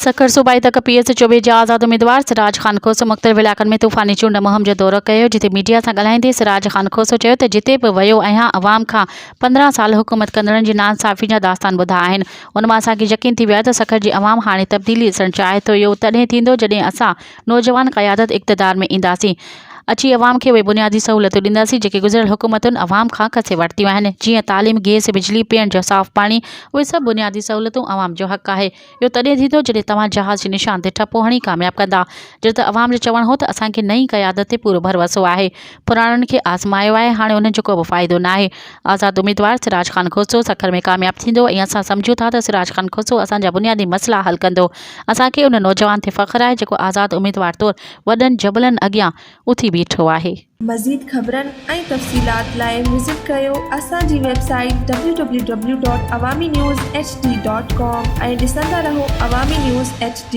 सखर सूबाई तक पीएस चोबे जा आज़ाद उम्मीदवार सिराज ख़ान खोसो मुख़्तलिफ़ इलाक़नि में तूफ़ानी चूंड मुहिम जो दौरो कयो। जिते मीडिया सां ॻाल्हाईंदे सिराज ख़ान खोसो चयो त जिते बि वियो आहियां अवाम खां 15 साल हुकूमत कंदड़नि जी नाइंसाफ़ी जा दास्तान ॿुधा आहिनि। उन मां असांखे यकीन थी वियो आहे त सखर जी अवाम हाणे तब्दीली ॾिसणु चाहे थो। इहो तॾहिं थींदो जॾहिं असां नौजवान क़यादत इक़्तिदार में ईंदासीं। अची अवाम खे उहे बुनियादी सहूलियतूं ॾींदासीं जेके गुज़िरियल हुकूमतुनि अवाम खां कसे वरितियूं आहिनि, जीअं तालीम, गैस, बिजली, पीअण जो साफ़ पाणी। उहे सभु बुनियादी सहूलियतूं अवाम जो हक़ आहे। इहो तॾहिं थींदो जॾहिं तव्हां जहाज़ जे निशान ते ठपो हणी कामयाबु कंदा। जो त अवाम जो चवणु हो त असांखे नई क़यादत ते पूरो भरोसो आहे। पुराणनि खे आज़मायो आहे, हाणे उन्हनि जो को बि फ़ाइदो न आहे। आज़ाद उम्मीदवार सिराज ख़ान खोसो सखर में कामयाबु थींदो ऐं असां सम्झूं था त सिराज ख़ान खोसो असांजा बुनियादी मसइला हल कंदो। असांखे उन नौजवान ते फ़ख़्रु आहे जेको आज़ाद उम्मीदवार तौरु वॾनि जबलनि अॻियां उथी बीठो आहे। मज़ीद ख़बरनि ऐं तफ़सीलात लाइ विज़िट कयो असांजी वेबसाइट www.awamiNewsHD.com ऐं ॾिसंदा रहो अवामी न्यूज़ HD।